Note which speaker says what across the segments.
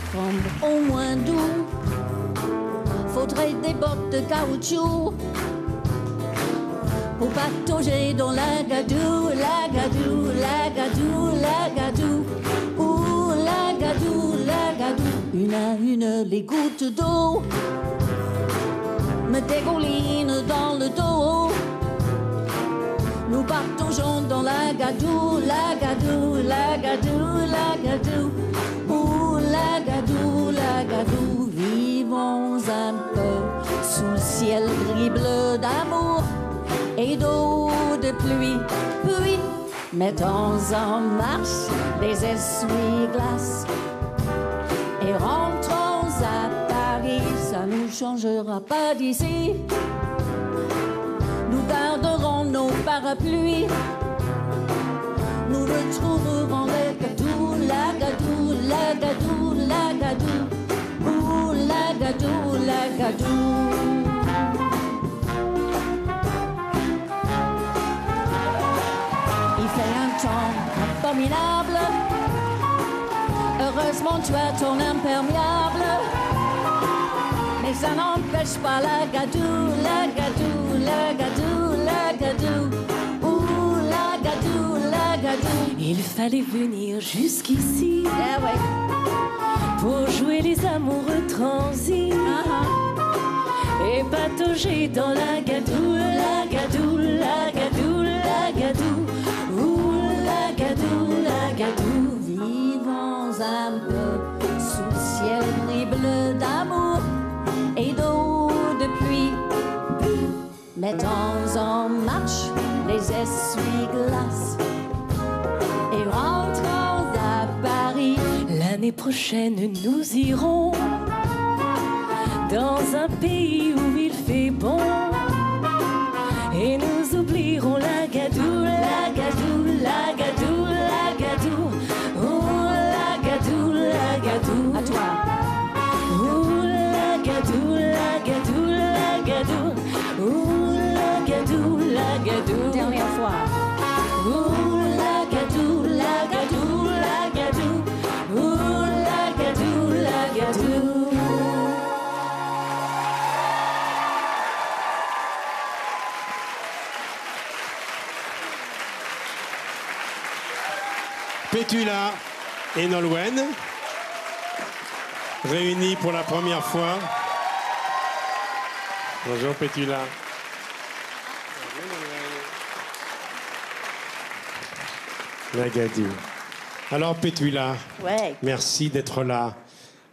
Speaker 1: septembre au mois d'août. Faudrait des bottes de caoutchouc pour patauger dans la gadoue, la gadoue, la gadoue, la gadoue. Ouh, la gadoue, la gadoue. Une à une, les gouttes d'eau me dégoulinent dans le dos. Nous partageons dans la gadoue, la gadoue, la gadoue, la gadoue. Ouh, la gadoue, la gadoue. Vivons un peu sous le ciel gris-bleu d'amour et d'eau de pluie. Puis, mettons en marche les essuie-glaces et rentrons à Paris. Ça ne nous changera pas d'ici. Nous garderons nos parapluies. Nous retrouverons la gadoue, la gadoue, la gadoue, la gadoue. Ouh, la gadoue, la gadoue. Il fait un temps abominable. Heureusement tu as ton imperméable. Mais ça n'empêche pas la gadoue, la gadoue, la gadoue, la gadoue. Ouh, la gadoue, la gadoue.
Speaker 2: Il fallait venir jusqu'ici
Speaker 1: Ah ouais.
Speaker 2: pour jouer les amoureux transis et patauger dans la gadoue, la gadoue, la gadoue, la gadoue. Ouh, la gadoue, la gadoue.
Speaker 1: Vivons un peu sous le ciel gris-bleu d'amour et d'eau de pluie. Mettons en marche les essuie-glaces et rentrons à Paris.
Speaker 2: L'année prochaine, nous irons dans un pays où il fait bon et nous oublierons la gadoue, la gadoue, la gadoue, la gadoue. Oh, la gadoue, la gadoue.
Speaker 1: À toi.
Speaker 2: Oh, la gadoue, la gadoue, la gadoue. Oh, la gadoue, la gadoue.
Speaker 1: Dernière fois.
Speaker 2: Oh, la gadoue, la gadoue, la gadoue. Oh, la gadoue, la gadoue.
Speaker 3: Petula et Nolwenn, réunis pour la première fois. Bonjour Petula. La gadoue. Alors Petula,
Speaker 1: Ouais.
Speaker 3: merci d'être là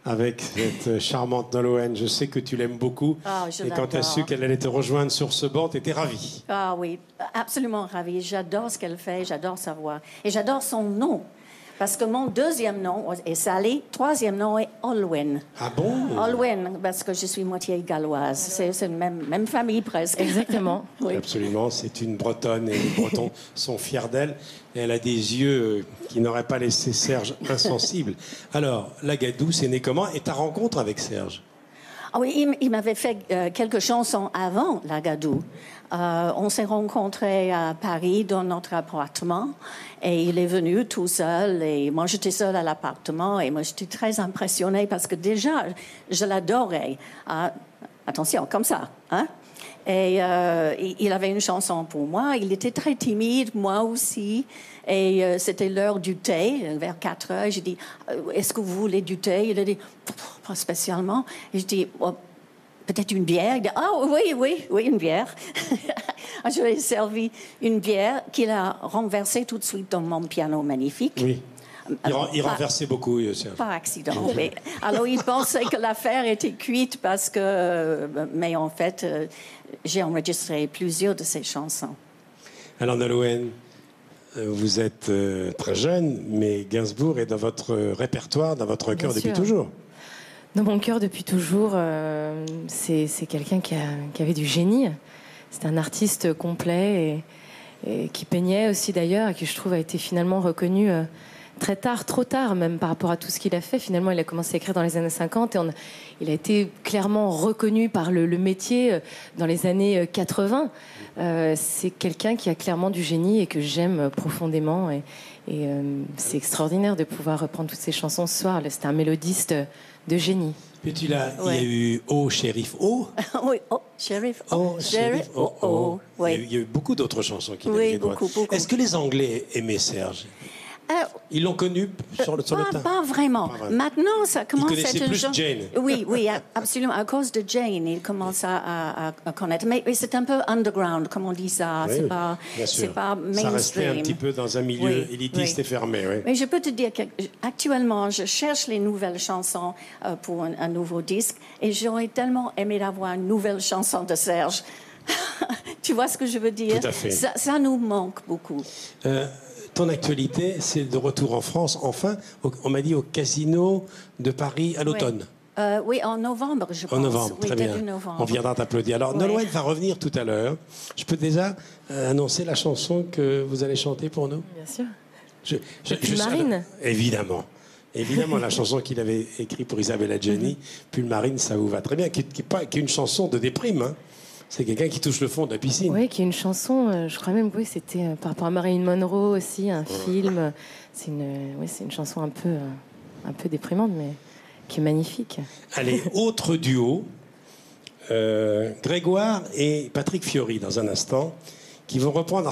Speaker 3: avec cette charmante Nolwenn. Je sais que tu l'aimes beaucoup.
Speaker 1: Ah, je
Speaker 3: et quand tu as
Speaker 1: l'adore.
Speaker 3: su qu'elle allait te rejoindre sur ce banc, tu étais ravie.
Speaker 1: Ah oui, absolument ravie. J'adore ce qu'elle fait, j'adore sa voix. Et j'adore son nom. Parce que mon deuxième nom est Sally, troisième nom est Olwen.
Speaker 3: Ah bon?
Speaker 1: Olwen, parce que je suis moitié galloise. C'est la même famille presque.
Speaker 2: Exactement.
Speaker 1: Oui.
Speaker 3: Absolument, c'est une Bretonne et les Bretons sont fiers d'elle. Et elle a des yeux qui n'auraient pas laissé Serge insensible. Alors, la gadoue, c'est né comment? Et ta rencontre avec Serge?
Speaker 1: Ah oui, il m'avait fait quelques chansons avant la gadoue. On s'est rencontrés à Paris dans notre appartement et il est venu tout seul et moi j'étais seule à l'appartement et moi j'étais très impressionnée parce que déjà je l'adorais. Attention, comme ça, hein? Et il avait une chanson pour moi. Il était très timide, moi aussi. Et c'était l'heure du thé, vers 4 heures. J'ai dit, est-ce que vous voulez du thé? Il a dit, pas spécialement. Et je dis, oh, peut-être une bière. Il dit, ah oui, une bière. Je lui ai servi une bière qu'il a renversée tout de suite dans mon piano magnifique.
Speaker 3: Oui. Il renversait beaucoup, Serge.
Speaker 1: Par accident, mais alors il pensait que l'affaire était cuite parce que... mais en fait, j'ai enregistré plusieurs de ses chansons.
Speaker 3: Alors, Nolwenn, vous êtes très jeune, mais Gainsbourg est dans votre répertoire, dans votre cœur depuis
Speaker 2: sûr.
Speaker 3: toujours.
Speaker 2: Dans mon cœur, depuis toujours, c'est quelqu'un qui avait du génie. C'est un artiste complet et qui peignait aussi d'ailleurs, et qui je trouve a été finalement reconnu très tard, trop tard même par rapport à tout ce qu'il a fait. Finalement, il a commencé à écrire dans les années 50 et il a été clairement reconnu par le métier dans les années 80. C'est quelqu'un qui a clairement du génie et que j'aime profondément. Et c'est extraordinaire de pouvoir reprendre toutes ces chansons ce soir. C'est un mélodiste de génie.
Speaker 3: Puis il y a eu Oh, Shérif, Oh.
Speaker 1: Oui, Oh, Shérif,
Speaker 3: Oh, Shérif, Oh, Oh.
Speaker 1: Oui.
Speaker 3: Il y a eu beaucoup d'autres chansons qu'il a
Speaker 1: Oui,
Speaker 3: écrites.
Speaker 1: beaucoup.
Speaker 3: Est-ce que les Anglais aimaient Serge? Ils l'ont connu sur le tas?
Speaker 1: Pas vraiment. Maintenant, ça commence à être
Speaker 3: plus Jane.
Speaker 1: Oui, absolument. À cause de Jane, il commence à connaître. Mais c'est un peu underground, comme on dit ça.
Speaker 3: Oui,
Speaker 1: c'est pas mainstream.
Speaker 3: Ça restait un petit peu dans un milieu élitiste et fermé. Oui.
Speaker 1: Mais je peux te dire qu'actuellement, je cherche les nouvelles chansons pour un nouveau disque. Et j'aurais tellement aimé avoir une nouvelle chanson de Serge. Tu vois ce que je veux dire?
Speaker 3: Tout à fait.
Speaker 1: Ça nous manque beaucoup.
Speaker 3: Ton actualité, c'est de retour en France, enfin, on m'a dit au Casino de Paris à l'automne.
Speaker 1: Oui, en novembre, je pense.
Speaker 3: En novembre,
Speaker 1: oui,
Speaker 3: très bien.
Speaker 1: Novembre.
Speaker 3: On viendra t'applaudir. Alors, Nolwenn va revenir tout à l'heure. Je peux déjà annoncer la chanson que vous allez chanter pour nous?
Speaker 2: Bien sûr.
Speaker 3: Pull
Speaker 2: Marine.
Speaker 3: Évidemment. Évidemment, la chanson qu'il avait écrite pour Isabelle Adjani, Pull Marine, ça vous va très bien, qui est une chanson de déprime, hein. C'est quelqu'un qui touche le fond de la piscine.
Speaker 2: Oui, qui est une chanson, je crois même, oui, c'était par rapport à Marilyn Monroe aussi, un film. C'est une chanson un peu déprimante, mais qui est magnifique.
Speaker 3: Allez, autre duo, Grégoire et Patrick Fiori, dans un instant, qui vont reprendre...